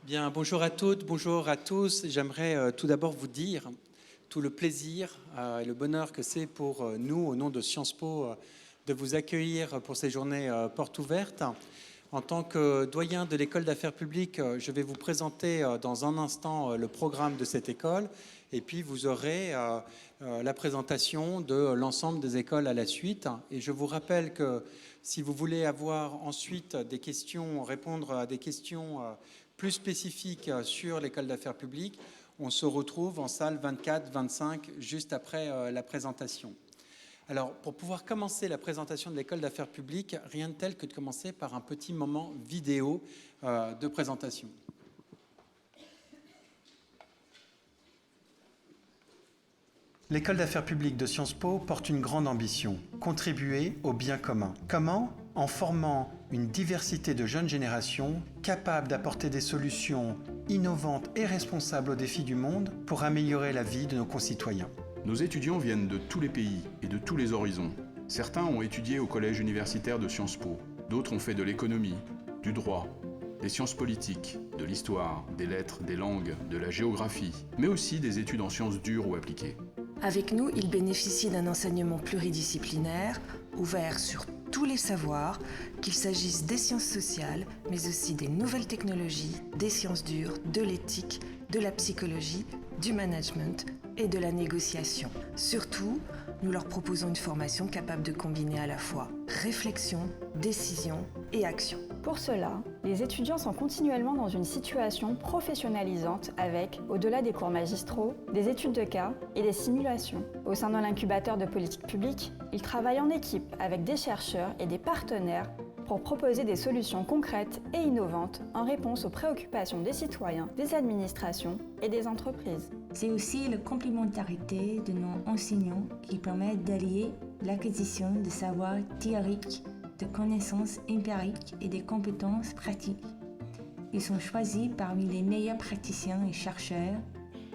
Bien, bonjour à toutes, bonjour à tous. J'aimerais tout d'abord vous dire tout le plaisir et le bonheur que c'est pour nous, au nom de Sciences Po, de vous accueillir pour ces journées portes ouvertes. En tant que doyen de l'école d'affaires publiques, je vais vous présenter dans un instant le programme de cette école et puis vous aurez la présentation de l'ensemble des écoles à la suite. Et je vous rappelle que si vous voulez avoir ensuite des questions, répondre à des questions plus spécifiques sur l'école d'affaires publiques, on se retrouve en salle 24-25 juste après la présentation. Alors, pour pouvoir commencer la présentation de l'école d'affaires publiques, rien de tel que de commencer par un petit moment vidéo de présentation. L'école d'affaires publiques de Sciences Po porte une grande ambition, contribuer au bien commun. Comment ? En formant une diversité de jeunes générations capables d'apporter des solutions innovantes et responsables aux défis du monde pour améliorer la vie de nos concitoyens. Nos étudiants viennent de tous les pays et de tous les horizons. Certains ont étudié au collège universitaire de Sciences Po, d'autres ont fait de l'économie, du droit, des sciences politiques, de l'histoire, des lettres, des langues, de la géographie, mais aussi des études en sciences dures ou appliquées. Avec nous, ils bénéficient d'un enseignement pluridisciplinaire, ouvert sur tous les savoirs, qu'il s'agisse des sciences sociales, mais aussi des nouvelles technologies, des sciences dures, de l'éthique, de la psychologie, du management et de la négociation. Surtout, nous leur proposons une formation capable de combiner à la fois réflexion, décision et action. Pour cela, les étudiants sont continuellement dans une situation professionnalisante avec, au-delà des cours magistraux, des études de cas et des simulations. Au sein de l'incubateur de politique publique, ils travaillent en équipe avec des chercheurs et des partenaires pour proposer des solutions concrètes et innovantes en réponse aux préoccupations des citoyens, des administrations et des entreprises. C'est aussi la complémentarité de nos enseignants qui permet d'allier l'acquisition de savoirs théoriques, de connaissances empiriques et des compétences pratiques. Ils sont choisis parmi les meilleurs praticiens et chercheurs,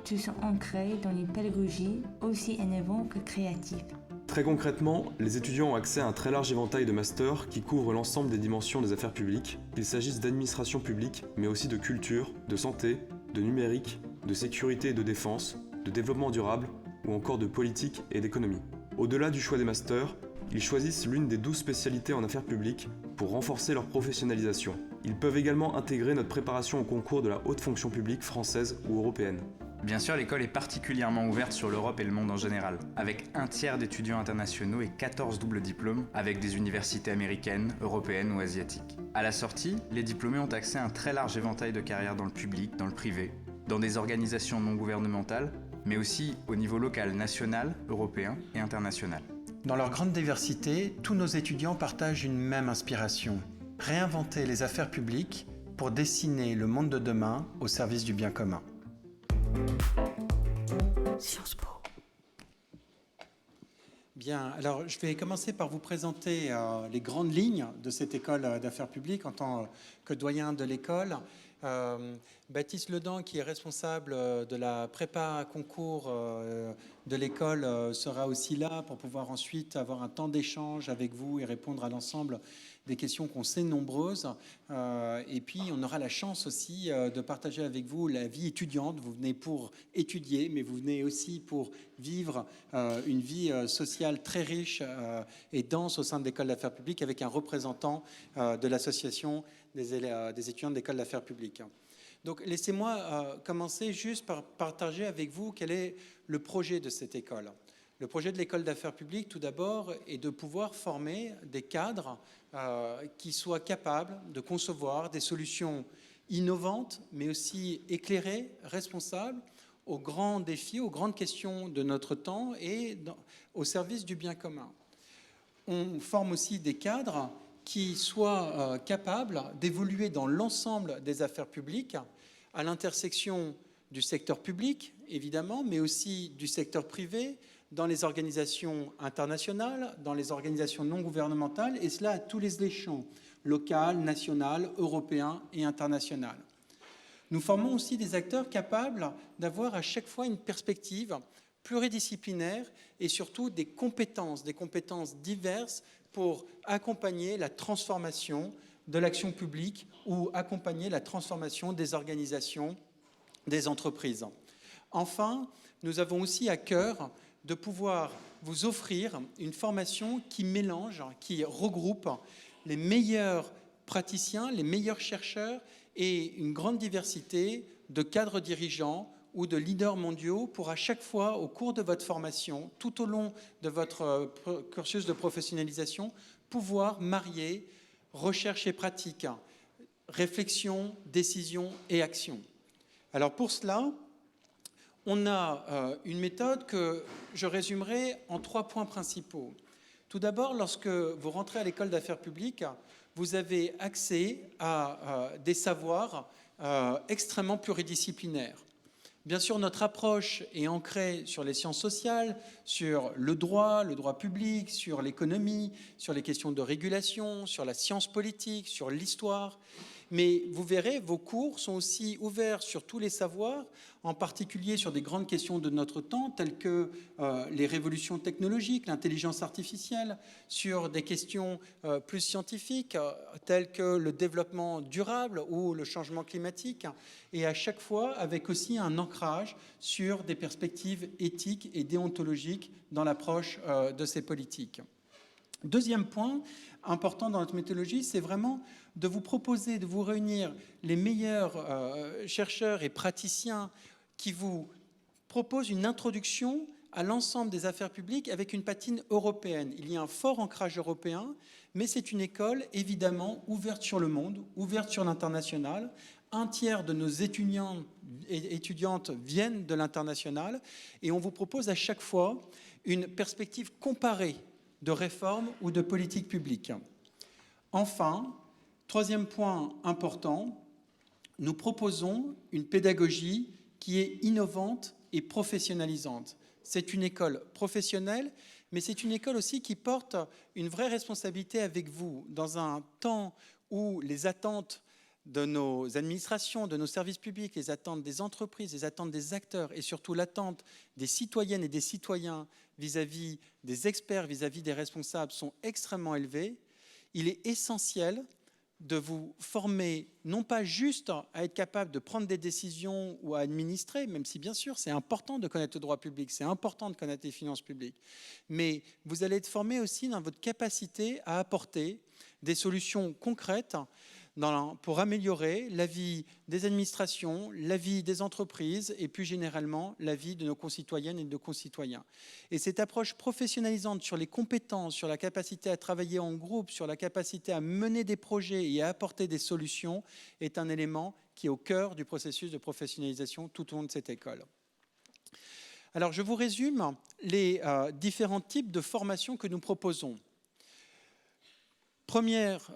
tous sont ancrés dans une pédagogie aussi innovante que créative. Très concrètement, les étudiants ont accès à un très large éventail de masters qui couvrent l'ensemble des dimensions des affaires publiques, qu'il s'agisse d'administration publique, mais aussi de culture, de santé, de numérique, de sécurité et de défense, de développement durable ou encore de politique et d'économie. Au-delà du choix des masters, ils choisissent l'une des 12 spécialités en affaires publiques pour renforcer leur professionnalisation. Ils peuvent également intégrer notre préparation au concours de la haute fonction publique française ou européenne. Bien sûr, l'école est particulièrement ouverte sur l'Europe et le monde en général, avec un tiers d'étudiants internationaux et 14 doubles diplômes avec des universités américaines, européennes ou asiatiques. À la sortie, les diplômés ont accès à un très large éventail de carrières dans le public, dans le privé, dans des organisations non gouvernementales, mais aussi au niveau local, national, européen et international. Dans leur grande diversité, tous nos étudiants partagent une même inspiration, réinventer les affaires publiques pour dessiner le monde de demain au service du bien commun. Sciences Po. Bien, alors je vais commencer par vous présenter les grandes lignes de cette école d'affaires publiques en tant que doyen de l'école. Baptiste Ledan, qui est responsable de la prépa concours de l'école, sera aussi là pour pouvoir ensuite avoir un temps d'échange avec vous et répondre à l'ensemble des questions qu'on sait nombreuses. Et puis, on aura la chance aussi de partager avec vous la vie étudiante. Vous venez pour étudier, mais vous venez aussi pour vivre une vie sociale très riche et dense au sein de l'école d'affaires publiques avec un représentant de l'association des étudiants de l'école d'affaires publiques. Donc, laissez-moi commencer juste par partager avec vous quel est le projet de cette école. Le projet de l'école d'affaires publiques, tout d'abord, est de pouvoir former des cadres qui soient capables de concevoir des solutions innovantes, mais aussi éclairées, responsables, aux grands défis, aux grandes questions de notre temps et au service du bien commun. On forme aussi des cadres qui soient capables d'évoluer dans l'ensemble des affaires publiques, à l'intersection du secteur public, évidemment, mais aussi du secteur privé, dans les organisations internationales, dans les organisations non gouvernementales, et cela à tous les échelons, local, national, européen et international. Nous formons aussi des acteurs capables d'avoir à chaque fois une perspective pluridisciplinaire et surtout des compétences diverses pour accompagner la transformation de l'action publique ou accompagner la transformation des organisations, des entreprises. Enfin, nous avons aussi à cœur de pouvoir vous offrir une formation qui mélange, qui regroupe les meilleurs praticiens, les meilleurs chercheurs et une grande diversité de cadres dirigeants ou de leaders mondiaux pour à chaque fois, au cours de votre formation, tout au long de votre cursus de professionnalisation, pouvoir marier recherche et pratique, réflexion, décision et action. Alors pour cela, on a une méthode que je résumerai en 3 points principaux. Tout d'abord, lorsque vous rentrez à l'école d'affaires publiques, vous avez accès à des savoirs extrêmement pluridisciplinaires. Bien sûr, notre approche est ancrée sur les sciences sociales, sur le droit public, sur l'économie, sur les questions de régulation, sur la science politique, sur l'histoire. Mais vous verrez, vos cours sont aussi ouverts sur tous les savoirs, en particulier sur des grandes questions de notre temps, telles que les révolutions technologiques, l'intelligence artificielle, sur des questions plus scientifiques, telles que le développement durable ou le changement climatique, et à chaque fois avec aussi un ancrage sur des perspectives éthiques et déontologiques dans l'approche de ces politiques. Deuxième point important dans notre méthodologie, c'est vraiment de vous proposer, de vous réunir les meilleurs chercheurs et praticiens qui vous proposent une introduction à l'ensemble des affaires publiques avec une patine européenne. Il y a un fort ancrage européen, mais c'est une école évidemment ouverte sur le monde, ouverte sur l'international. 1/3 de nos étudiants et étudiantes viennent de l'international et on vous propose à chaque fois une perspective comparée de réforme ou de politique publique. Enfin, 3e point important, nous proposons une pédagogie qui est innovante et professionnalisante. C'est une école professionnelle, mais c'est une école aussi qui porte une vraie responsabilité avec vous. Dans un temps où les attentes de nos administrations, de nos services publics, les attentes des entreprises, les attentes des acteurs et surtout l'attente des citoyennes et des citoyens vis-à-vis des experts, vis-à-vis des responsables sont extrêmement élevées, il est essentiel de vous former, non pas juste à être capable de prendre des décisions ou à administrer, même si bien sûr c'est important de connaître le droit public, c'est important de connaître les finances publiques, mais vous allez être formé aussi dans votre capacité à apporter des solutions concrètes pour améliorer la vie des administrations, la vie des entreprises et plus généralement la vie de nos concitoyennes et de nos concitoyens. Et cette approche professionnalisante sur les compétences, sur la capacité à travailler en groupe, sur la capacité à mener des projets et à apporter des solutions est un élément qui est au cœur du processus de professionnalisation tout au long de cette école. Alors je vous résume les différents types de formations que nous proposons. Première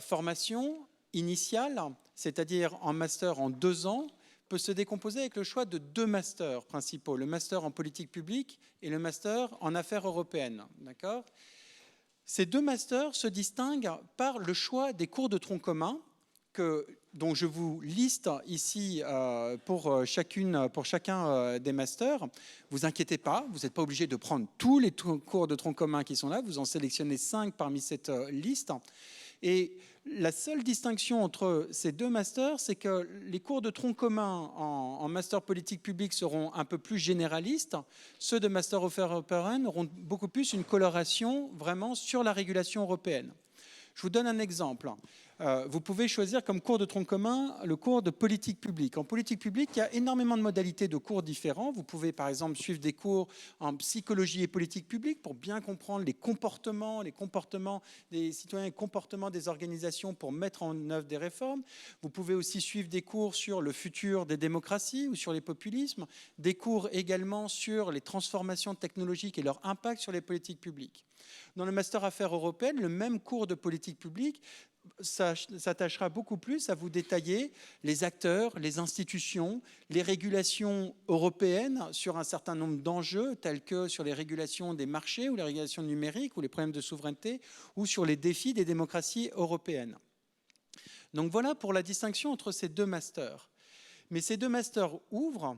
formation initiale, c'est-à-dire en master en 2 ans, peut se décomposer avec le choix de 2 masters principaux, le master en politique publique et le master en affaires européennes. D'accord ? Ces 2 masters se distinguent par le choix des cours de tronc commun dont je vous liste ici pour chacun des masters. Vous inquiétez pas, vous n'êtes pas obligé de prendre tous les cours de tronc commun qui sont là, vous en sélectionnez 5 parmi cette liste. Et la seule distinction entre ces 2 masters, c'est que les cours de tronc commun en master politique publique seront un peu plus généralistes. Ceux de master affaires européennes auront beaucoup plus une coloration vraiment sur la régulation européenne. Je vous donne un exemple. Vous pouvez choisir comme cours de tronc commun le cours de politique publique. En politique publique, il y a énormément de modalités de cours différents. Vous pouvez par exemple suivre des cours en psychologie et politique publique pour bien comprendre les comportements des citoyens et les comportements des organisations pour mettre en œuvre des réformes. Vous pouvez aussi suivre des cours sur le futur des démocraties ou sur les populismes, des cours également sur les transformations technologiques et leur impact sur les politiques publiques. Dans le master affaires européennes, le même cours de politique publique s'attachera beaucoup plus à vous détailler les acteurs, les institutions, les régulations européennes sur un certain nombre d'enjeux tels que sur les régulations des marchés ou les régulations numériques ou les problèmes de souveraineté ou sur les défis des démocraties européennes. Donc voilà pour la distinction entre ces 2 masters. Mais ces 2 masters ouvrent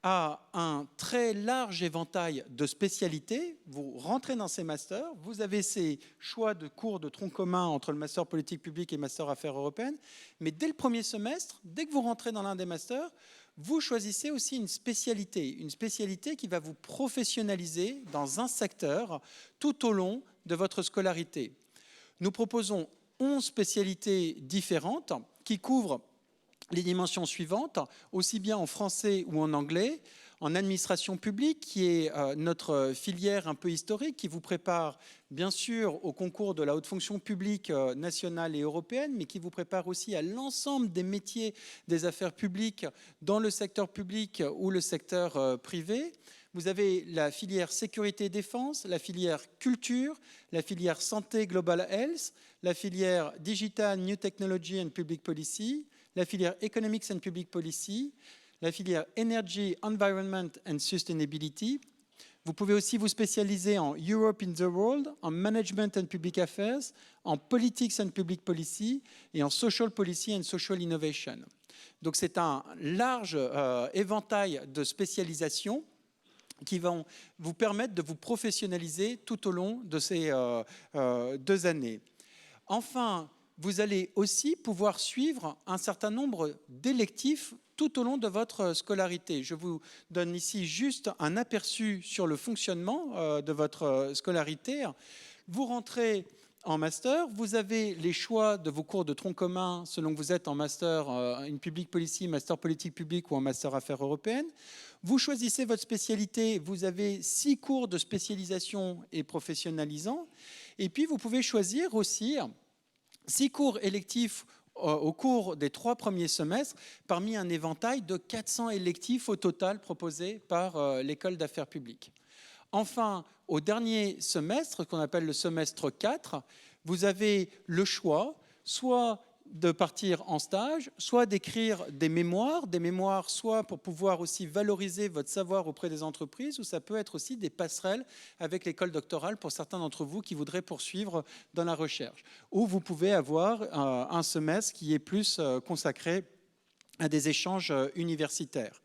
a un très large éventail de spécialités. Vous rentrez dans ces masters, vous avez ces choix de cours de tronc commun entre le master politique publique et master affaires européennes, mais dès le premier semestre, dès que vous rentrez dans l'un des masters, vous choisissez aussi une spécialité qui va vous professionnaliser dans un secteur tout au long de votre scolarité. Nous proposons 11 spécialités différentes qui couvrent les dimensions suivantes, aussi bien en français ou en anglais, en administration publique, qui est notre filière un peu historique, qui vous prépare bien sûr au concours de la haute fonction publique nationale et européenne, mais qui vous prépare aussi à l'ensemble des métiers des affaires publiques dans le secteur public ou le secteur privé. Vous avez la filière sécurité et défense, la filière culture, la filière santé global health, la filière digital new technology and public policy, la filière economics and public policy, la filière energy, environment and sustainability. Vous pouvez aussi vous spécialiser en Europe in the World, en management and public affairs, en politics and public policy et en social policy and social innovation. Donc c'est un large éventail de spécialisations qui vont vous permettre de vous professionnaliser tout au long de ces 2 années. Enfin, vous allez aussi pouvoir suivre un certain nombre d'électifs tout au long de votre scolarité. Je vous donne ici juste un aperçu sur le fonctionnement de votre scolarité. Vous rentrez en master, vous avez les choix de vos cours de tronc commun selon que vous êtes en master in public policy, master politique publique ou en master affaires européennes. Vous choisissez votre spécialité, vous avez 6 cours de spécialisation et professionnalisants. Et puis vous pouvez choisir aussi 6 cours électifs au cours des 3 premiers semestres, parmi un éventail de 400 électifs au total proposés par l'école d'affaires publiques. Enfin, au dernier semestre, qu'on appelle le semestre 4, vous avez le choix, soit de partir en stage, soit d'écrire des mémoires soit pour pouvoir aussi valoriser votre savoir auprès des entreprises, ou ça peut être aussi des passerelles avec l'école doctorale pour certains d'entre vous qui voudraient poursuivre dans la recherche. Ou vous pouvez avoir un semestre qui est plus consacré à des échanges universitaires.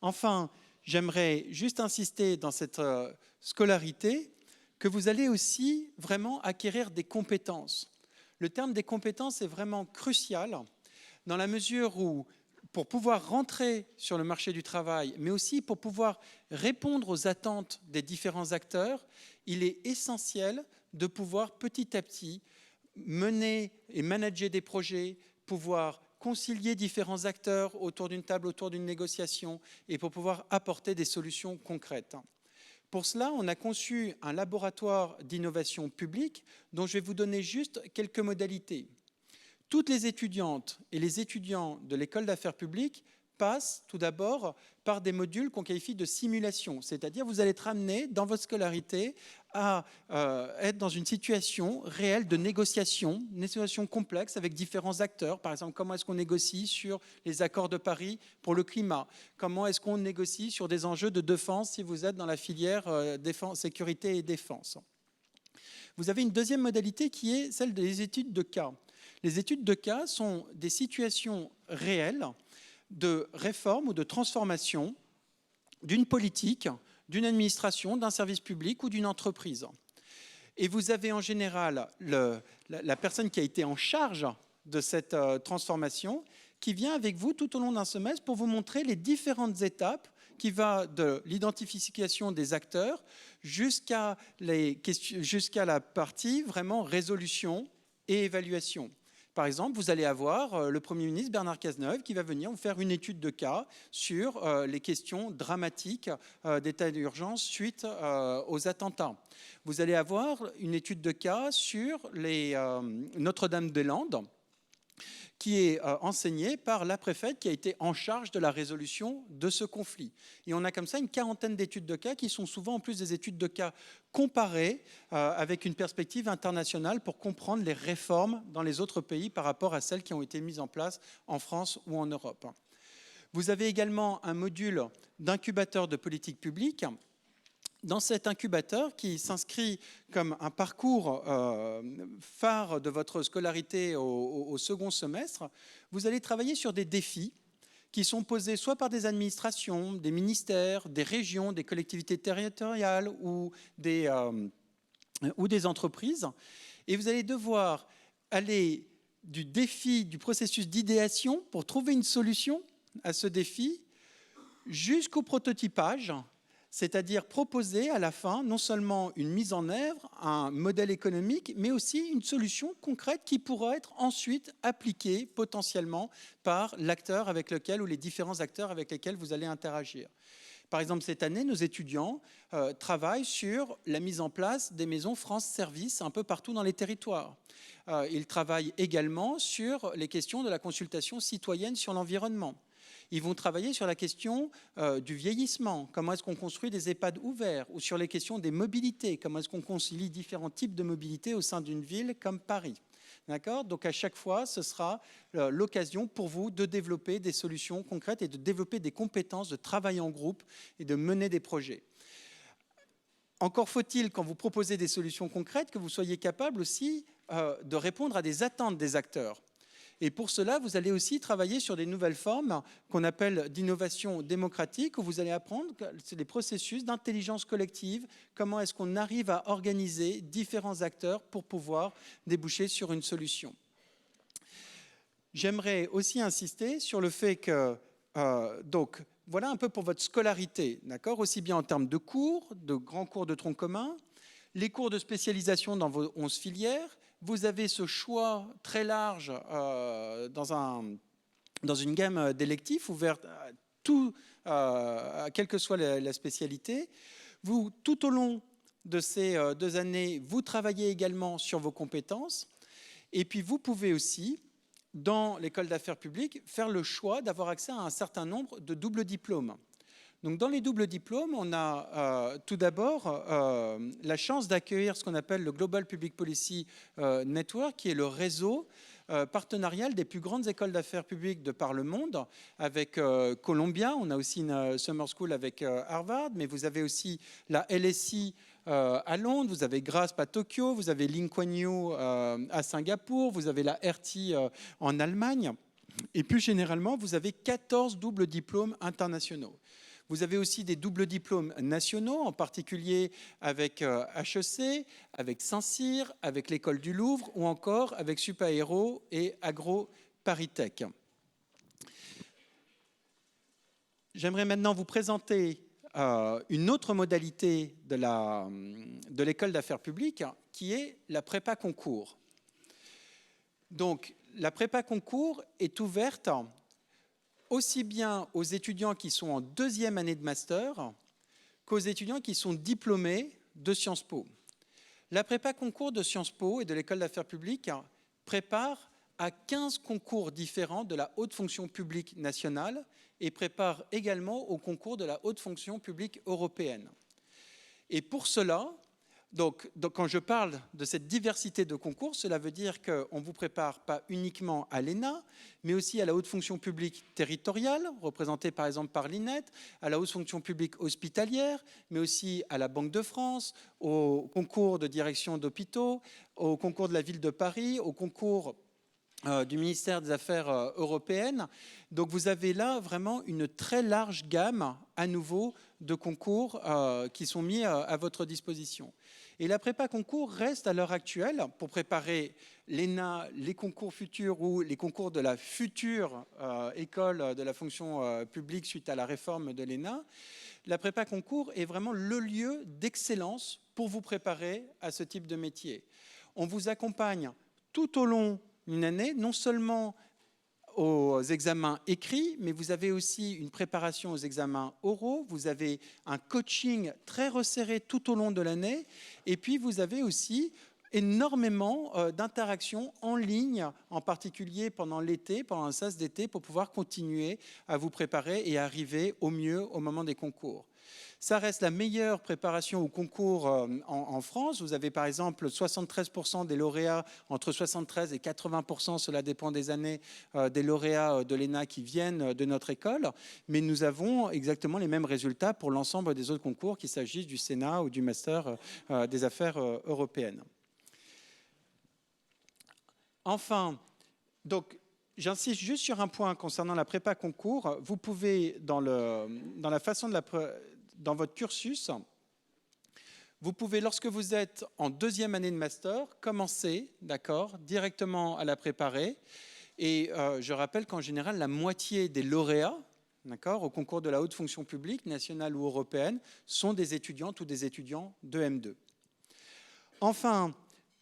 Enfin, j'aimerais juste insister dans cette scolarité que vous allez aussi vraiment acquérir des compétences. Le terme des compétences est vraiment crucial dans la mesure où, pour pouvoir rentrer sur le marché du travail, mais aussi pour pouvoir répondre aux attentes des différents acteurs, il est essentiel de pouvoir petit à petit mener et manager des projets, pouvoir concilier différents acteurs autour d'une table, autour d'une négociation, et pour pouvoir apporter des solutions concrètes. Pour cela, on a conçu un laboratoire d'innovation publique dont je vais vous donner juste quelques modalités. Toutes les étudiantes et les étudiants de l'école d'affaires publiques passent tout d'abord par des modules qu'on qualifie de simulation, c'est-à-dire vous allez être amené dans votre scolarité à être dans une situation réelle de négociation, une négociation complexe avec différents acteurs. Par exemple, comment est-ce qu'on négocie sur les accords de Paris pour le climat? Comment est-ce qu'on négocie sur des enjeux de défense si vous êtes dans la filière sécurité et défense? Vous avez une deuxième modalité qui est celle des études de cas. Les études de cas sont des situations réelles de réforme ou de transformation d'une politique, d'une administration, d'un service public ou d'une entreprise. Et vous avez en général la personne qui a été en charge de cette transformation qui vient avec vous tout au long d'un semestre pour vous montrer les différentes étapes qui va de l'identification des acteurs jusqu'à la partie vraiment résolution et évaluation. Par exemple, vous allez avoir le Premier ministre Bernard Cazeneuve qui va venir vous faire une étude de cas sur les questions dramatiques d'état d'urgence suite aux attentats. Vous allez avoir une étude de cas sur Notre-Dame-des-Landes qui est enseignée par la préfète qui a été en charge de la résolution de ce conflit. Et on a comme ça une quarantaine d'études de cas qui sont souvent en plus des études de cas comparées avec une perspective internationale pour comprendre les réformes dans les autres pays par rapport à celles qui ont été mises en place en France ou en Europe. Vous avez également un module d'incubateur de politique publique. Dans cet incubateur qui s'inscrit comme un parcours phare de votre scolarité au second semestre, vous allez travailler sur des défis qui sont posées soit par des administrations, des ministères, des régions, des collectivités territoriales ou des entreprises. Et vous allez devoir aller du défi, du processus d'idéation pour trouver une solution à ce défi jusqu'au prototypage, c'est-à-dire proposer à la fin non seulement une mise en œuvre, un modèle économique, mais aussi une solution concrète qui pourra être ensuite appliquée potentiellement par l'acteur avec lequel ou les différents acteurs avec lesquels vous allez interagir. Par exemple, cette année, nos étudiants travaillent sur la mise en place des maisons France Service un peu partout dans les territoires. Ils travaillent également sur les questions de la consultation citoyenne sur l'environnement. Ils vont travailler sur la question du vieillissement, comment est-ce qu'on construit des EHPAD ouverts, ou sur les questions des mobilités, comment est-ce qu'on concilie différents types de mobilité au sein d'une ville comme Paris. D'accord ? Donc à chaque fois, ce sera l'occasion pour vous de développer des solutions concrètes et de développer des compétences, de travailler en groupe et de mener des projets. Encore faut-il, quand vous proposez des solutions concrètes, que vous soyez capable aussi de répondre à des attentes des acteurs. Et pour cela, vous allez aussi travailler sur des nouvelles formes qu'on appelle d'innovation démocratique, où vous allez apprendre les processus d'intelligence collective, comment est-ce qu'on arrive à organiser différents acteurs pour pouvoir déboucher sur une solution. J'aimerais aussi insister sur le fait que, donc, voilà un peu pour votre scolarité, d'accord ? Aussi bien en termes de cours, de grands cours de tronc commun, les cours de spécialisation dans vos 11 filières. Vous avez ce choix très large dans une gamme d'électifs ouverte à quelle que soit la spécialité. Vous, tout au long de ces 2 années, vous travaillez également sur vos compétences. Et puis, vous pouvez aussi, dans l'école d'affaires publiques, faire le choix d'avoir accès à un certain nombre de doubles diplômes. Donc, dans les doubles diplômes, on a tout d'abord la chance d'accueillir ce qu'on appelle le Global Public Policy Network, qui est le réseau partenarial des plus grandes écoles d'affaires publiques de par le monde, avec Columbia. On a aussi une Summer School avec Harvard, mais vous avez aussi la LSI à Londres, vous avez GRASP à Tokyo, vous avez Lee Kuan Yew à Singapour, vous avez la RT en Allemagne. Et plus généralement, vous avez 14 doubles diplômes internationaux. Vous avez aussi des doubles diplômes nationaux, en particulier avec HEC, avec Saint-Cyr, avec l'École du Louvre ou encore avec Supaéro et AgroParisTech. J'aimerais maintenant vous présenter une autre modalité de l'école d'affaires publiques qui est la prépa concours. Donc, la prépa concours est ouverte aussi bien aux étudiants qui sont en 2e année de master qu'aux étudiants qui sont diplômés de Sciences Po. La prépa concours de Sciences Po et de l'école d'affaires publiques prépare à 15 concours différents de la haute fonction publique nationale et prépare également au concours de la haute fonction publique européenne. Et pour cela, donc, quand je parle de cette diversité de concours, cela veut dire qu'on ne vous prépare pas uniquement à l'ENA, mais aussi à la haute fonction publique territoriale, représentée par exemple par l'INET, à la haute fonction publique hospitalière, mais aussi à la Banque de France, au concours de direction d'hôpitaux, au concours de la ville de Paris, au concours du ministère des Affaires européennes. Donc vous avez là vraiment une très large gamme à nouveau de concours qui sont mis à votre disposition. Et la prépa concours reste à l'heure actuelle, pour préparer l'ENA, les concours futurs ou les concours de la future école de la fonction publique suite à la réforme de l'ENA, la prépa concours est vraiment le lieu d'excellence pour vous préparer à ce type de métier. On vous accompagne tout au long d'une année, non seulement aux examens écrits, mais vous avez aussi une préparation aux examens oraux, vous avez un coaching très resserré tout au long de l'année, et puis vous avez aussi énormément d'interactions en ligne, en particulier pendant l'été, pendant un sas d'été, pour pouvoir continuer à vous préparer et arriver au mieux au moment des concours. Ça reste la meilleure préparation au concours en France. Vous avez par exemple 73% des lauréats, entre 73 et 80%, cela dépend des années, des lauréats de l'ENA qui viennent de notre école. Mais nous avons exactement les mêmes résultats pour l'ensemble des autres concours, qu'il s'agisse du Sénat ou du Master des Affaires européennes. Enfin, donc, J'insiste juste sur un point concernant la prépa concours. Vous pouvez, dans votre cursus, vous pouvez, lorsque vous êtes en deuxième année de master, commencer, d'accord, directement à la préparer. Et je rappelle qu'en général, la moitié des lauréats, d'accord, au concours de la haute fonction publique, nationale ou européenne, sont des étudiantes ou des étudiants de M2. Enfin,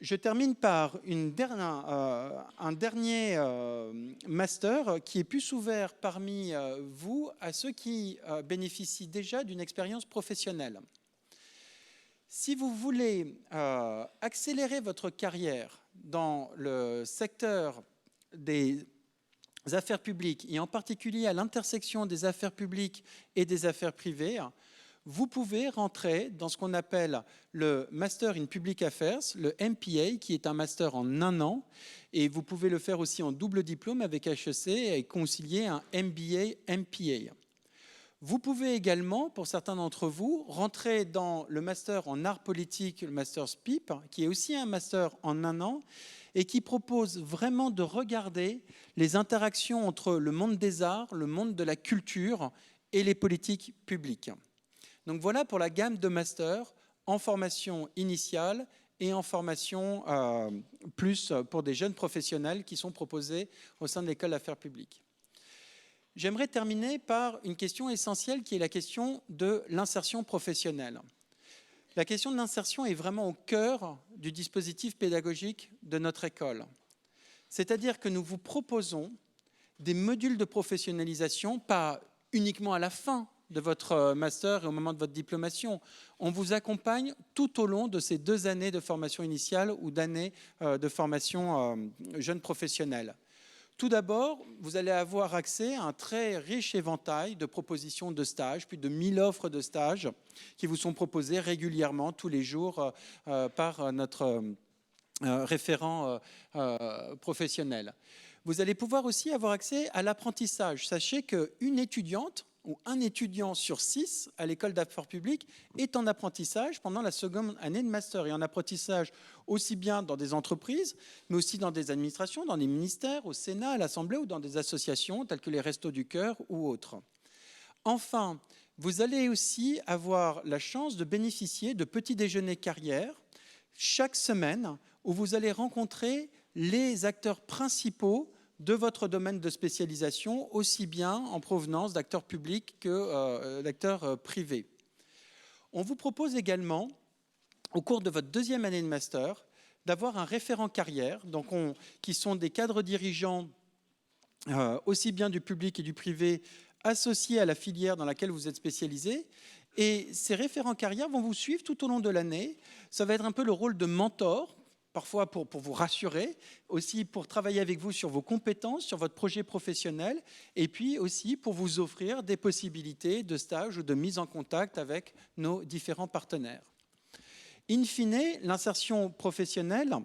je termine par un dernier master qui est plus ouvert parmi vous à ceux qui bénéficient déjà d'une expérience professionnelle. Si vous voulez accélérer votre carrière dans le secteur des affaires publiques, et en particulier à l'intersection des affaires publiques et des affaires privées, vous pouvez rentrer dans ce qu'on appelle le Master in Public Affairs, le MPA, qui est un master en 1 an, et vous pouvez le faire aussi en double diplôme avec HEC et concilier un MBA-MPA. Vous pouvez également, pour certains d'entre vous, rentrer dans le master en art politique, le master SPIP, qui est aussi un master en 1 an, et qui propose vraiment de regarder les interactions entre le monde des arts, le monde de la culture et les politiques publiques. Donc voilà pour la gamme de masters en formation initiale et en formation plus pour des jeunes professionnels qui sont proposés au sein de l'école d'affaires publiques. J'aimerais terminer par une question essentielle qui est la question de l'insertion professionnelle. La question de l'insertion est vraiment au cœur du dispositif pédagogique de notre école. C'est-à-dire que nous vous proposons des modules de professionnalisation, pas uniquement à la fin de votre master et au moment de votre diplomation. On vous accompagne tout au long de ces 2 années de formation initiale ou d'années de formation jeune professionnelle. Tout d'abord, vous allez avoir accès à un très riche éventail de propositions de stages, plus de 1000 offres de stages qui vous sont proposées régulièrement, tous les jours, par notre référent professionnel. Vous allez pouvoir aussi avoir accès à l'apprentissage. Sachez qu'une étudiante ou un étudiant sur 6 à l'école d'affaires publiques est en apprentissage pendant la seconde année de master, et en apprentissage aussi bien dans des entreprises, mais aussi dans des administrations, dans des ministères, au Sénat, à l'Assemblée ou dans des associations telles que les Restos du Cœur ou autres. Enfin, vous allez aussi avoir la chance de bénéficier de petits déjeuners carrière chaque semaine où vous allez rencontrer les acteurs principaux de votre domaine de spécialisation, aussi bien en provenance d'acteurs publics que d'acteurs privés. On vous propose également, au cours de votre 2e année de master, d'avoir un référent carrière, donc qui sont des cadres dirigeants aussi bien du public et du privé, associés à la filière dans laquelle vous êtes spécialisé. Et ces référents carrière vont vous suivre tout au long de l'année. Ça va être un peu le rôle de mentor, parfois pour vous rassurer, aussi pour travailler avec vous sur vos compétences, sur votre projet professionnel, et puis aussi pour vous offrir des possibilités de stage ou de mise en contact avec nos différents partenaires. In fine, l'insertion professionnelle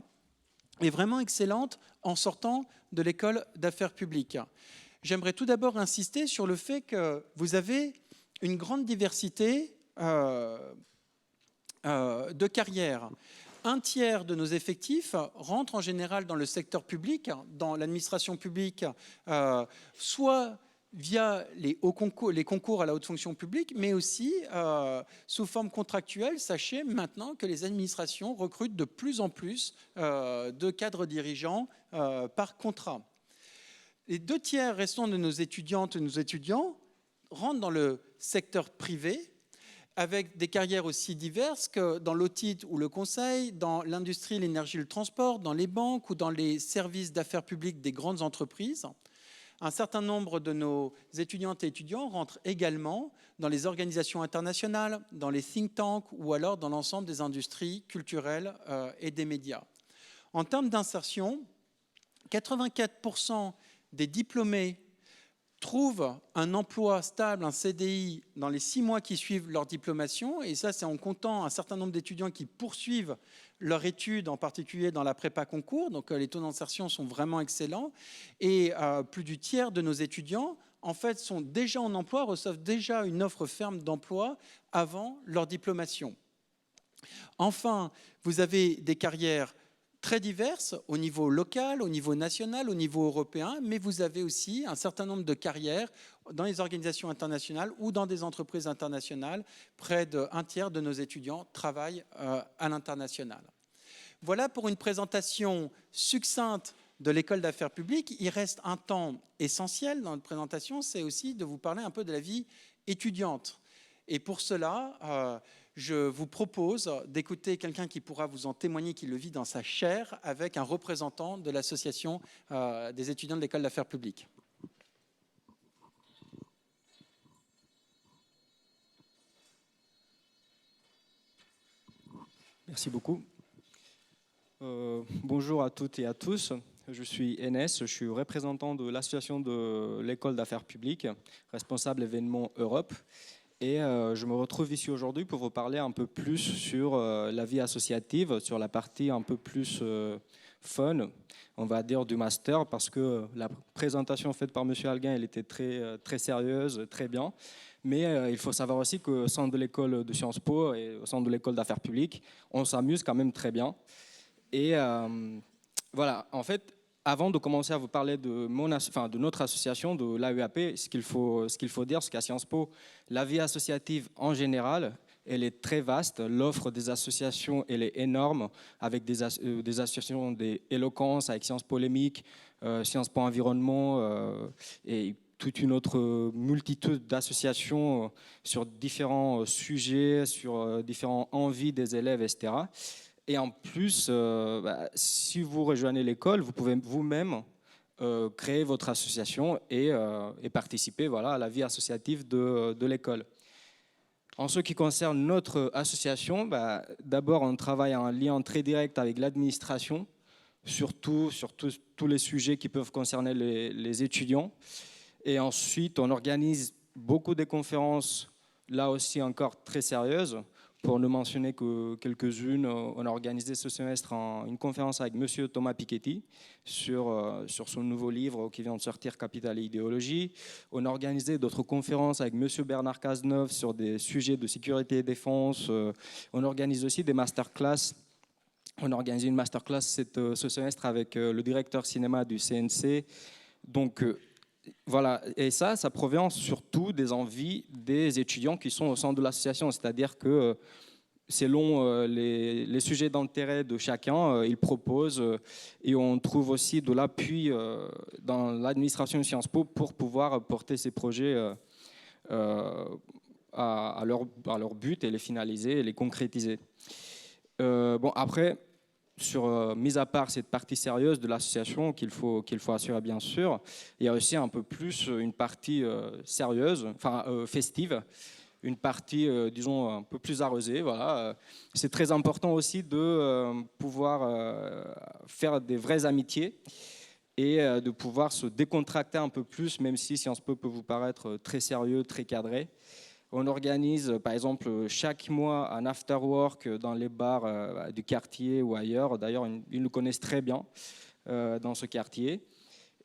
est vraiment excellente en sortant de l'école d'affaires publiques. J'aimerais tout d'abord insister sur le fait que vous avez une grande diversité de carrières. 1/3 de nos effectifs rentrent en général dans le secteur public, dans l'administration publique, soit via les concours à la haute fonction publique, mais aussi sous forme contractuelle. Sachez maintenant que les administrations recrutent de plus en plus de cadres dirigeants par contrat. Les 2/3 restants de nos étudiantes et nos étudiants rentrent dans le secteur privé, avec des carrières aussi diverses que dans l'audit ou le conseil, dans l'industrie, l'énergie, le transport, dans les banques ou dans les services d'affaires publiques des grandes entreprises. Un certain nombre de nos étudiantes et étudiants rentrent également dans les organisations internationales, dans les think tanks ou alors dans l'ensemble des industries culturelles et des médias. En termes d'insertion, 84% des diplômés trouvent un emploi stable, un CDI, dans les 6 mois qui suivent leur diplomation. Et ça, c'est en comptant un certain nombre d'étudiants qui poursuivent leur étude, en particulier dans la prépa concours. Donc les taux d'insertion sont vraiment excellents. Et plus du tiers de nos étudiants, en fait, sont déjà en emploi, reçoivent déjà une offre ferme d'emploi avant leur diplomation. Enfin, vous avez des carrières très diverses au niveau local, au niveau national, au niveau européen, mais vous avez aussi un certain nombre de carrières dans les organisations internationales ou dans des entreprises internationales. Près d'un tiers de nos étudiants travaillent à l'international. Voilà pour une présentation succincte de l'école d'affaires publiques. Il reste un temps essentiel dans notre présentation, c'est aussi de vous parler un peu de la vie étudiante. Et pour cela, je vous propose d'écouter quelqu'un qui pourra vous en témoigner, qui le vit dans sa chair, avec un représentant de l'association des étudiants de l'école d'affaires publiques. Merci beaucoup. Bonjour à toutes et à tous. Je suis Enes, je suis représentant de l'association de l'école d'affaires publiques, responsable événement Europe. Et je me retrouve ici aujourd'hui pour vous parler un peu plus sur la vie associative, sur la partie un peu plus fun, on va dire, du master, parce que la présentation faite par M. Alguin, elle était très sérieuse, très bien. Mais il faut savoir aussi qu'au sein de l'école de Sciences Po et au sein de l'école d'affaires publiques, on s'amuse quand même très bien. Et voilà, en fait, avant de commencer à vous parler de notre association, de l'AEAP, ce qu'il faut dire, c'est qu'à Sciences Po, la vie associative en général, elle est très vaste. L'offre des associations, elle est énorme, avec des associations d'éloquence, avec Sciences Po Polémique, Sciences Po Environnement et toute une autre multitude d'associations sur différents sujets, sur différentes envies des élèves, etc. Et en plus, si vous rejoignez l'école, vous pouvez vous-même créer votre association et participer à la vie associative de l'école. En ce qui concerne notre association, d'abord, on travaille en lien très direct avec l'administration, surtout sur tous les sujets qui peuvent concerner les étudiants. Et ensuite, on organise beaucoup de conférences, là aussi encore très sérieuses. Pour ne mentionner que quelques-unes, on a organisé ce semestre une conférence avec M. Thomas Piketty sur son nouveau livre qui vient de sortir, Capital et idéologie. On a organisé d'autres conférences avec M. Bernard Cazeneuve sur des sujets de sécurité et défense. On organise aussi des masterclass. On a organisé une masterclass ce semestre avec le directeur cinéma du CNC. Donc, voilà, et ça provient surtout des envies des étudiants qui sont au sein de l'association, c'est-à-dire que selon les sujets d'intérêt de chacun, ils proposent et on trouve aussi de l'appui dans l'administration de Sciences Po pour pouvoir porter ces projets à leur but et les finaliser et les concrétiser. Après, mis à part cette partie sérieuse de l'association qu'il faut assurer bien sûr, il y a aussi un peu plus une partie sérieuse, festive, une partie, disons, un peu plus arrosée. Voilà. C'est très important aussi de pouvoir faire des vraies amitiés et de pouvoir se décontracter un peu plus, même si Sciences Po peut vous paraître très sérieux, très cadré. On organise, par exemple, chaque mois un after-work dans les bars du quartier ou ailleurs. D'ailleurs, ils nous connaissent très bien dans ce quartier.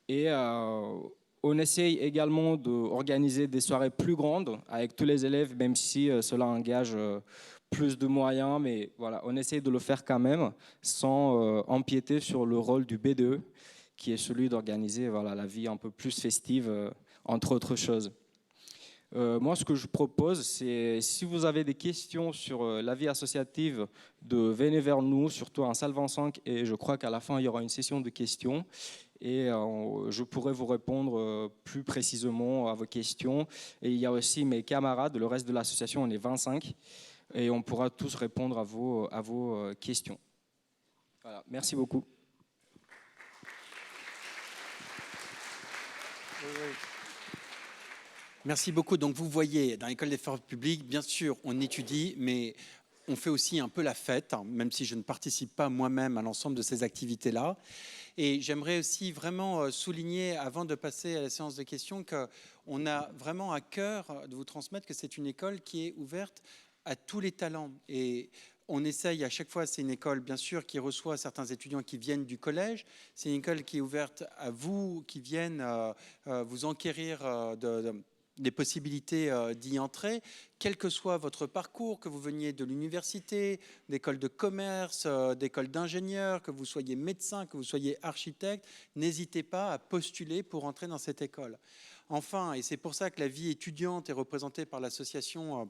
Et on essaye également d'organiser des soirées plus grandes avec tous les élèves, même si cela engage plus de moyens. Mais voilà, on essaye de le faire quand même sans empiéter sur le rôle du BDE, qui est celui d'organiser la vie un peu plus festive, entre autres choses. Moi, ce que je propose, c'est si vous avez des questions sur la vie associative, venez vers nous, surtout en salle 25, et je crois qu'à la fin, il y aura une session de questions, et je pourrai vous répondre plus précisément à vos questions. Et il y a aussi mes camarades, le reste de l'association, on est 25, et on pourra tous répondre à vos questions. Voilà, merci beaucoup. Merci beaucoup. Donc vous voyez, dans l'école des affaires publiques, bien sûr, on étudie, mais on fait aussi un peu la fête, même si je ne participe pas moi-même à l'ensemble de ces activités-là. Et j'aimerais aussi vraiment souligner, avant de passer à la séance de questions, qu'on a vraiment à cœur de vous transmettre que c'est une école qui est ouverte à tous les talents. Et on essaye à chaque fois, c'est une école bien sûr qui reçoit certains étudiants qui viennent du collège, c'est une école qui est ouverte à vous, qui viennent vous enquérir des possibilités d'y entrer, quel que soit votre parcours, que vous veniez de l'université, d'école de commerce, d'école d'ingénieur, que vous soyez médecin, que vous soyez architecte, n'hésitez pas à postuler pour entrer dans cette école. Enfin, et c'est pour ça que la vie étudiante est représentée par l'association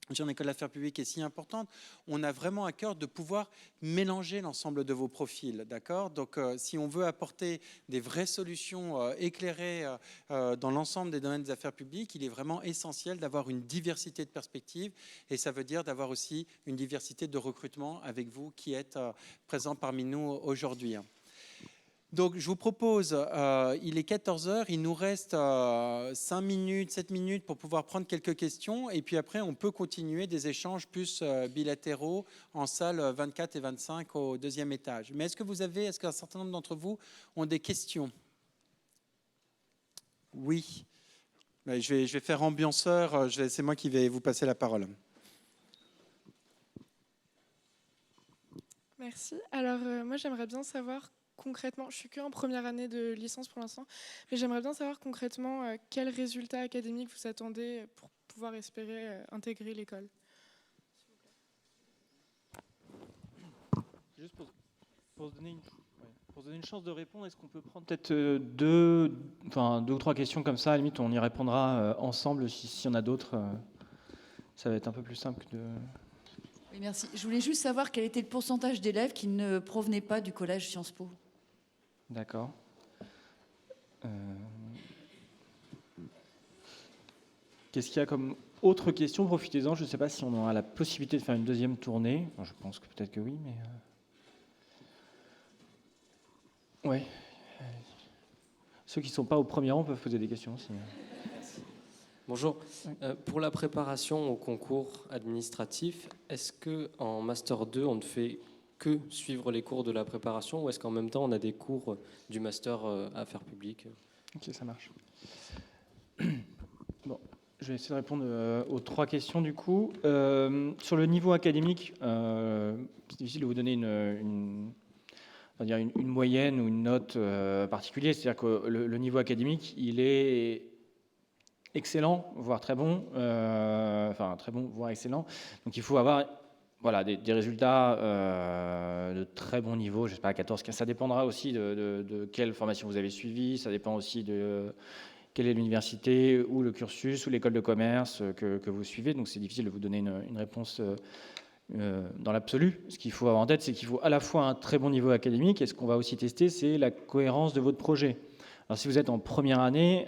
Jeune École d'Affaires Publiques est si importante, on a vraiment à cœur de pouvoir mélanger l'ensemble de vos profils, d'accord ? Donc, si on veut apporter des vraies solutions éclairées dans l'ensemble des domaines des affaires publiques, il est vraiment essentiel d'avoir une diversité de perspectives, et ça veut dire d'avoir aussi une diversité de recrutement avec vous qui êtes présents parmi nous aujourd'hui. Donc, je vous propose, il est 14h, il nous reste 5 minutes, 7 minutes pour pouvoir prendre quelques questions. Et puis après, on peut continuer des échanges plus bilatéraux en salle 24 et 25 au 2e étage. Mais est-ce qu'un certain nombre d'entre vous ont des questions ? Oui. Je vais faire ambianceur, c'est moi qui vais vous passer la parole. Merci. Alors, moi, j'aimerais bien savoir concrètement, je suis qu'en première année de licence pour l'instant, mais j'aimerais bien savoir concrètement quels résultats académiques vous attendez pour pouvoir espérer intégrer l'école. Juste pour se donner une chance de répondre, est-ce qu'on peut prendre peut-être deux ou trois questions comme ça, à la limite on y répondra ensemble, s'il y en a d'autres, ça va être un peu plus simple que de... Oui, merci. Je voulais juste savoir quel était le pourcentage d'élèves qui ne provenaient pas du collège Sciences Po. D'accord. Qu'est-ce qu'il y a comme autre question ? Profitez-en. Je ne sais pas si on aura la possibilité de faire une deuxième tournée. Enfin, je pense que peut-être que oui, mais... Ouais. Ceux qui ne sont pas au premier rang peuvent poser des questions aussi. Bonjour. Pour la préparation au concours administratif, est-ce qu'en Master 2, on ne fait que suivre les cours de la préparation ou est-ce qu'en même temps, on a des cours du Master Affaires publiques ? Ok, ça marche. Bon, je vais essayer de répondre aux trois questions du coup. Sur le niveau académique, c'est difficile de vous donner une moyenne ou une note particulière. C'est-à-dire que le niveau académique, il est excellent, voire très bon, très bon, voire excellent. Donc il faut avoir des résultats de très bon niveau, je ne sais pas, 14, 15. Ça dépendra aussi de quelle formation vous avez suivie, ça dépend aussi de quelle est l'université ou le cursus ou l'école de commerce que vous suivez. Donc c'est difficile de vous donner une réponse dans l'absolu. Ce qu'il faut avoir en tête, c'est qu'il faut à la fois un très bon niveau académique, et ce qu'on va aussi tester, c'est la cohérence de votre projet. Alors, si vous êtes en première année,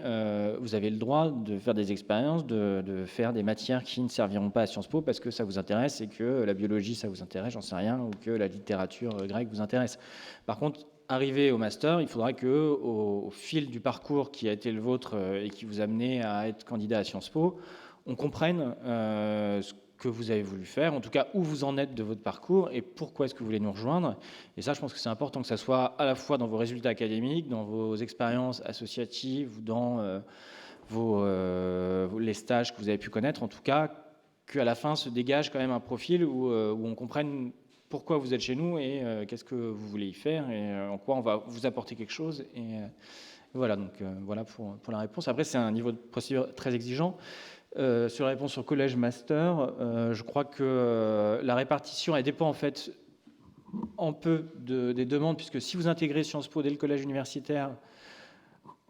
vous avez le droit de faire des expériences, de faire des matières qui ne serviront pas à Sciences Po parce que ça vous intéresse et que la biologie, ça vous intéresse, j'en sais rien, ou que la littérature grecque vous intéresse. Par contre, arrivé au master, il faudra qu'au fil du parcours qui a été le vôtre et qui vous a amené à être candidat à Sciences Po, on comprenne ce que vous avez voulu faire, en tout cas où vous en êtes de votre parcours et pourquoi est-ce que vous voulez nous rejoindre. Et ça, je pense que c'est important que ça soit à la fois dans vos résultats académiques, dans vos expériences associatives, dans les stages que vous avez pu connaître, en tout cas qu'à la fin se dégage quand même un profil où on comprenne pourquoi vous êtes chez nous et qu'est-ce que vous voulez y faire et en quoi on va vous apporter quelque chose. Et voilà, donc voilà pour la réponse. Après, c'est un niveau de procédure très exigeant. Sur la réponse sur collège-master, je crois que la répartition, elle dépend en fait un peu des demandes, puisque si vous intégrez Sciences Po dès le collège universitaire,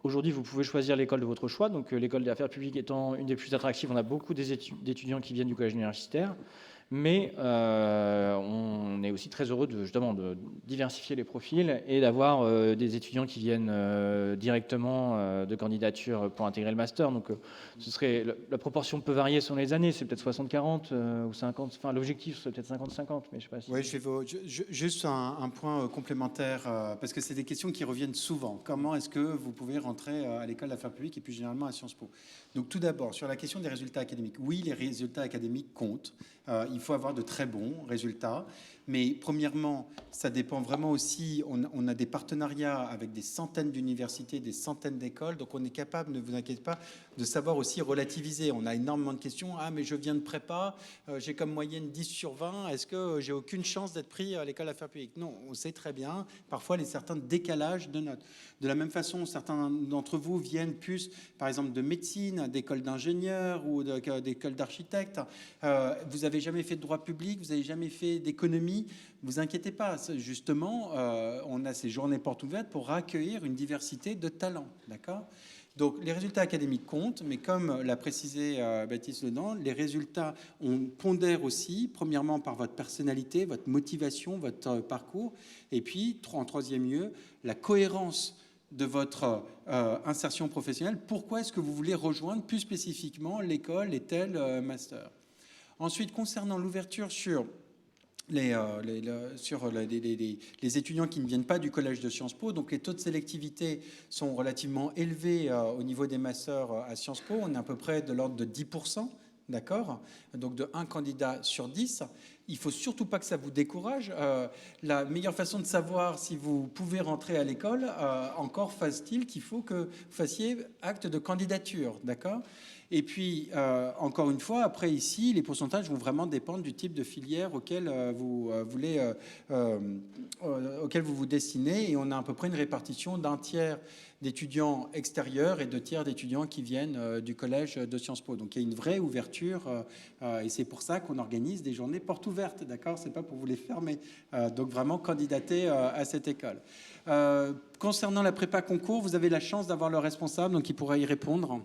aujourd'hui vous pouvez choisir l'école de votre choix, donc l'école des affaires publiques étant une des plus attractives, on a beaucoup d'étudiants qui viennent du collège universitaire, mais on est aussi très heureux de diversifier les profils et d'avoir des étudiants qui viennent directement de candidature pour intégrer le master. Donc ce serait, la proportion peut varier selon les années, c'est peut-être 60-40 ou 50, enfin l'objectif serait peut-être 50-50, mais je sais pas si... Oui, juste un point complémentaire, parce que c'est des questions qui reviennent souvent. Comment est-ce que vous pouvez rentrer à l'école d'affaires publiques et plus généralement à Sciences Po ? Donc tout d'abord, sur la question des résultats académiques, oui, les résultats académiques comptent. il faut avoir de très bons résultats. Mais premièrement, ça dépend vraiment aussi, on a des partenariats avec des centaines d'universités, des centaines d'écoles, donc on est capable, ne vous inquiétez pas, de savoir aussi relativiser. On a énormément de questions. Ah, mais je viens de prépa, j'ai comme moyenne 10 sur 20, est-ce que j'ai aucune chance d'être pris à l'école d'affaires publiques? Non, on sait très bien, parfois, les certains décalages de notes. De la même façon, certains d'entre vous viennent plus, par exemple, de médecine, d'écoles d'ingénieurs ou d'écoles d'architectes. Vous n'avez jamais fait de droit public, vous n'avez jamais fait d'économie. Vous inquiétez pas, justement, on a ces journées portes ouvertes pour accueillir une diversité de talents, d'accord? Donc les résultats académiques comptent, mais comme l'a précisé Baptiste Ledent, les résultats, on pondère aussi, premièrement par votre personnalité, votre motivation, votre parcours, et puis en troisième lieu, la cohérence de votre insertion professionnelle. Pourquoi est-ce que vous voulez rejoindre plus spécifiquement l'école et tel master? Ensuite, concernant l'ouverture sur les étudiants qui ne viennent pas du collège de Sciences Po. Donc les taux de sélectivité sont relativement élevés au niveau des masters à Sciences Po. On est à peu près de l'ordre de 10%, d'accord? Donc de 1 candidat sur 10. Il ne faut surtout pas que ça vous décourage. La meilleure façon de savoir si vous pouvez rentrer à l'école, encore fasse-t-il qu'il faut que vous fassiez acte de candidature, d'accord? Et puis, encore une fois, après ici, les pourcentages vont vraiment dépendre du type de filière auquel auquel vous vous destinez. Et on a à peu près une répartition d'un tiers d'étudiants extérieurs et 2 tiers d'étudiants qui viennent du collège de Sciences Po. Donc il y a une vraie ouverture et c'est pour ça qu'on organise des journées portes ouvertes, d'accord? C'est pas pour vous les fermer. Donc vraiment candidater à cette école. Concernant la prépa concours, vous avez la chance d'avoir le responsable, donc il pourra y répondre.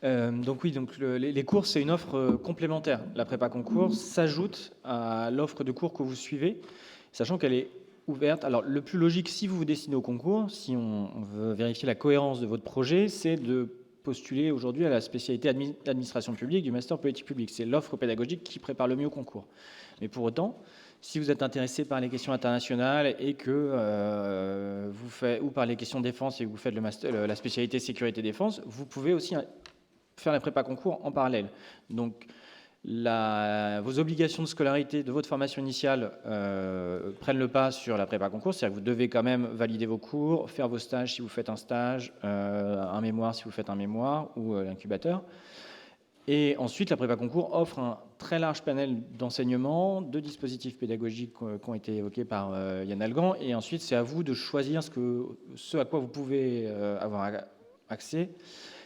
Donc oui, donc les cours, c'est une offre complémentaire. La prépa concours s'ajoute à l'offre de cours que vous suivez, sachant qu'elle est ouverte. Alors le plus logique, si vous vous destinez au concours, si on veut vérifier la cohérence de votre projet, c'est de postuler aujourd'hui à la spécialité administration publique du master politique publique. C'est l'offre pédagogique qui prépare le mieux au concours. Mais pour autant, si vous êtes intéressé par les questions internationales et que vous faites, ou par les questions défense et que vous faites la spécialité sécurité défense, vous pouvez aussi faire la prépa concours en parallèle. Donc, vos obligations de scolarité de votre formation initiale prennent le pas sur la prépa concours, c'est-à-dire que vous devez quand même valider vos cours, faire vos stages si vous faites un stage, un mémoire si vous faites un mémoire ou l'incubateur. Et ensuite, la prépa concours offre un très large panel d'enseignements, de dispositifs pédagogiques qui ont été évoqués par Yann Algan. Et ensuite, c'est à vous de choisir ce à quoi vous pouvez avoir accès,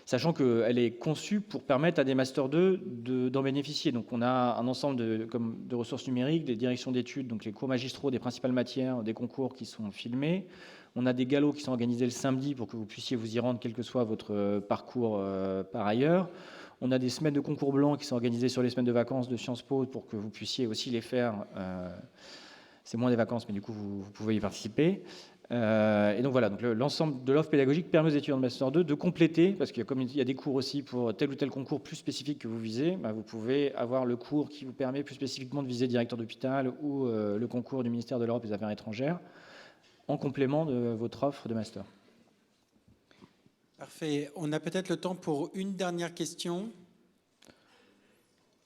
sachant qu'elle est conçue pour permettre à des Master 2 d'en bénéficier. Donc on a un ensemble de ressources numériques, des directions d'études, donc les cours magistraux des principales matières, des concours qui sont filmés. On a des galops qui sont organisés le samedi pour que vous puissiez vous y rendre, quel que soit votre parcours par ailleurs. On a des semaines de concours blancs qui sont organisées sur les semaines de vacances de Sciences Po pour que vous puissiez aussi les faire. C'est moins des vacances, mais du coup, vous pouvez y participer. Et donc voilà, donc l'ensemble de l'offre pédagogique permet aux étudiants de Master 2 de compléter, parce qu'il y a des cours aussi pour tel ou tel concours plus spécifique que vous visez, vous pouvez avoir le cours qui vous permet plus spécifiquement de viser directeur d'hôpital ou le concours du ministère de l'Europe et des Affaires étrangères, en complément de votre offre de Master. Parfait. On a peut-être le temps pour une dernière question.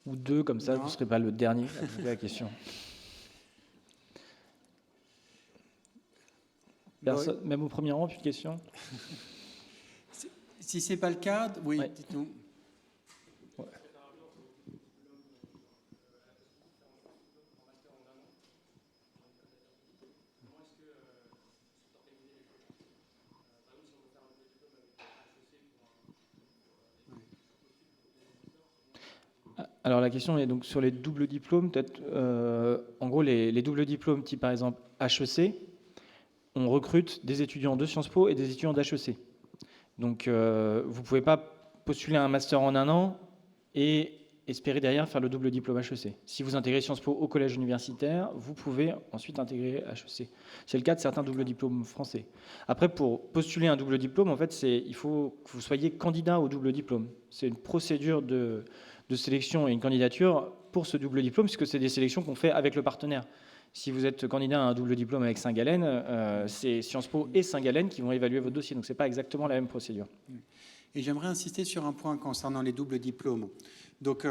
Ou 2, comme ça, vous ne serez pas le dernier à poser la question. Personne, même au premier rang, plus de questions? Si ce n'est pas le cas, oui, ouais. Dites-nous. Ouais. Alors la question est donc sur les doubles diplômes, peut-être. En gros, les doubles diplômes, type par exemple HEC, on recrute des étudiants de Sciences Po et des étudiants d'HEC. Donc, vous ne pouvez pas postuler un master en 1 an et espérer derrière faire le double diplôme HEC. Si vous intégrez Sciences Po au collège universitaire, vous pouvez ensuite intégrer HEC. C'est le cas de certains doubles diplômes français. Après, pour postuler un double diplôme, en fait, il faut que vous soyez candidat au double diplôme. C'est une procédure de sélection et une candidature pour ce double diplôme, puisque c'est des sélections qu'on fait avec le partenaire. Si vous êtes candidat à un double diplôme avec Saint-Gallen, c'est Sciences Po et Saint-Gallen qui vont évaluer votre dossier. Donc, ce n'est pas exactement la même procédure. Et j'aimerais insister sur un point concernant les doubles diplômes. Donc,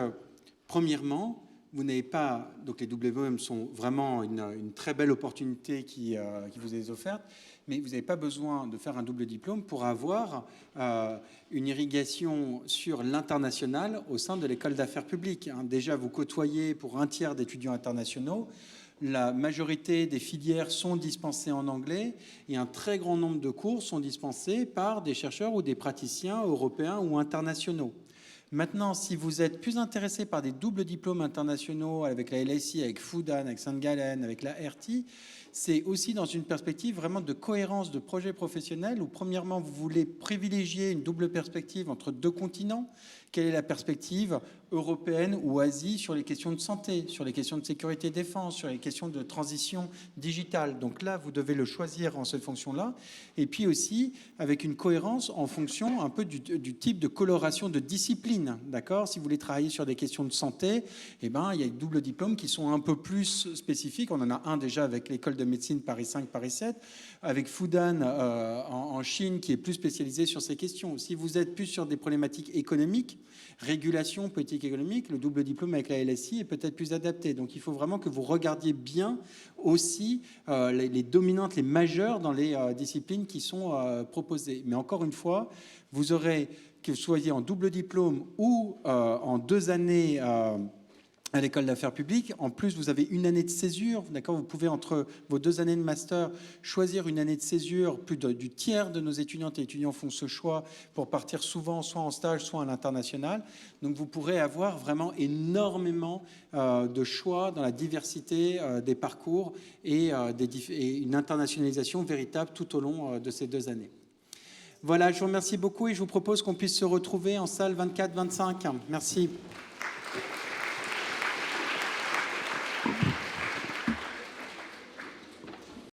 premièrement, vous n'avez pas, donc les WM sont vraiment une très belle opportunité qui vous est offerte, mais vous n'avez pas besoin de faire un double diplôme pour avoir une irrigation sur l'international au sein de l'école d'affaires publiques. Déjà, vous côtoyez pour un tiers d'étudiants internationaux. La majorité des filières sont dispensées en anglais et un très grand nombre de cours sont dispensés par des chercheurs ou des praticiens européens ou internationaux. Maintenant, si vous êtes plus intéressé par des doubles diplômes internationaux avec la LSI, avec Fudan, avec St. Gallen, avec la RT, c'est aussi dans une perspective vraiment de cohérence de projet professionnel où, premièrement, vous voulez privilégier une double perspective entre deux continents. Quelle est la perspective européenne ou Asie sur les questions de santé, sur les questions de sécurité et défense, sur les questions de transition digitale. Donc là, vous devez le choisir en cette fonction-là. Et puis aussi, avec une cohérence en fonction un peu du type de coloration de discipline. D'accord ? Si vous voulez travailler sur des questions de santé, eh ben, il y a des doubles diplômes qui sont un peu plus spécifiques. On en a un déjà avec l'école de médecine Paris 5, Paris 7, avec Fudan en Chine qui est plus spécialisé sur ces questions. Si vous êtes plus sur des problématiques économiques, régulation, politique économique, le double diplôme avec la LSI est peut-être plus adapté. Donc il faut vraiment que vous regardiez bien aussi les dominantes, les majeures dans les disciplines qui sont proposées. Mais encore une fois, vous aurez, que vous soyez en double diplôme ou en 2 années à l'école d'affaires publiques. En plus, vous avez une année de césure. D'accord ? Vous pouvez, entre vos 2 années de master, choisir une année de césure. Plus du tiers de nos étudiantes et étudiants font ce choix pour partir souvent, soit en stage, soit à l'international. Donc, vous pourrez avoir vraiment énormément de choix dans la diversité des parcours et une internationalisation véritable tout au long de ces 2 années. Voilà, je vous remercie beaucoup et je vous propose qu'on puisse se retrouver en salle 24-25. Merci.